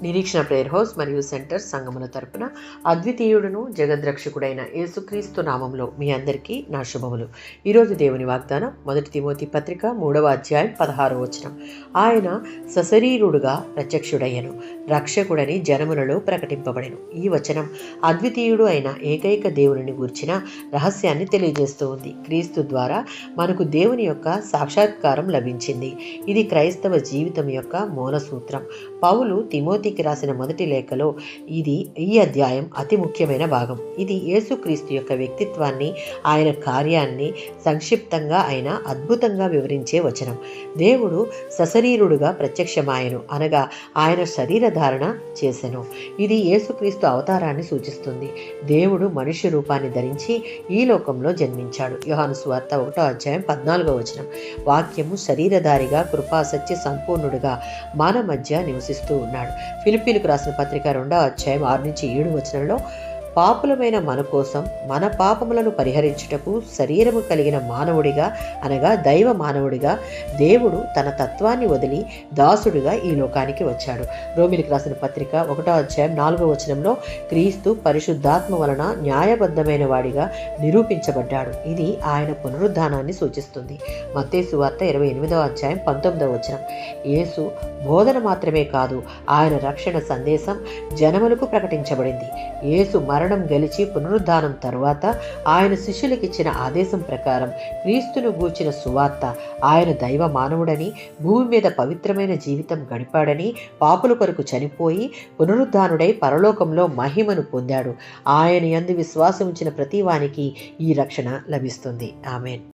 నిరీక్షణ prayer house మరియు centre సంఘముల తరపున అద్వితీయుడును జగద్రక్షకుడైన యేసుక్రీస్తు నామంలో మీ అందరికీ నా శుభములు. ఈరోజు దేవుని వాగ్దానం 1 తిమోతి పత్రిక 3వ అధ్యాయం 16వ వచనం. ఆయన సశరీరుడుగా ప్రత్యక్షుడయ్యను, రక్షకుడని జనములలో ప్రకటింపబడెను. ఈ వచనం అద్వితీయుడు అయిన ఏకైక దేవుని గూర్చిన రహస్యాన్ని తెలియజేస్తూ ఉంది. క్రీస్తు ద్వారా మనకు దేవుని యొక్క సాక్షాత్కారం లభించింది. ఇది క్రైస్తవ జీవితం యొక్క మూల సూత్రం. పౌలు తిమోతికి రాసిన మొదటి లేఖలో ఈ అధ్యాయం అతి ముఖ్యమైన భాగం. ఇది యేసుక్రీస్తు యొక్క వ్యక్తిత్వాన్ని, ఆయన కార్యాన్ని సంక్షిప్తంగా అయినా అద్భుతంగా వివరించే వచనం. దేవుడు సశరీరుడుగా ప్రత్యక్షమాయను, అనగా ఆయన శరీర ధారణ చేసెను. ఇది యేసుక్రీస్తు అవతారాన్ని సూచిస్తుంది. దేవుడు మనుష్య రూపాన్ని ధరించి ఈ లోకంలో జన్మించాడు. యోహాను సువార్త 1వ అధ్యాయం 14వ వచనం. వాక్యము శరీరధారిగా కృపా సత్య సంపూర్ణుడుగా మన మధ్య నివసిస్తూ ఉన్నాడు. ఫిలిప్పీలకు రాసిన పత్రిక 2వ అధ్యాయం 6-7 వచనంలో పాపులమైన మన కోసం మన పాపములను పరిహరించుటకు శరీరము కలిగిన మానవుడిగా, అనగా దైవ మానవుడిగా దేవుడు తన తత్వాన్ని వదిలి దాసుడిగా ఈ లోకానికి వచ్చాడు. రోమిలకు రాసిన పత్రిక 1వ అధ్యాయం 4వ వచనంలో క్రీస్తు పరిశుద్ధాత్మ వలన న్యాయబద్ధమైన వాడిగా నిరూపించబడ్డాడు. ఇది ఆయన పునరుద్ధానాన్ని సూచిస్తుంది. మత్తయి సువార్త 28వ అధ్యాయం 19వ వచనం. యేసు బోధన మాత్రమే కాదు, ఆయన రక్షణ సందేశం జనములకు ప్రకటించబడింది. యేసు మరణం గెలిచి పునరుద్ధానం తరువాత ఆయన శిష్యులకు ఇచ్చిన ఆదేశం ప్రకారం క్రీస్తును గూర్చిన సువార్త, ఆయన దైవ మానవుడని, భూమి మీద పవిత్రమైన జీవితం గడిపాడని, పాపుల కొరకు చనిపోయి పునరుద్ధానుడై పరలోకంలో మహిమను పొందాడు. ఆయన యందు విశ్వాసం ఉంచిన ప్రతి వానికి ఈ రక్షణ లభిస్తుంది. ఆమేన్.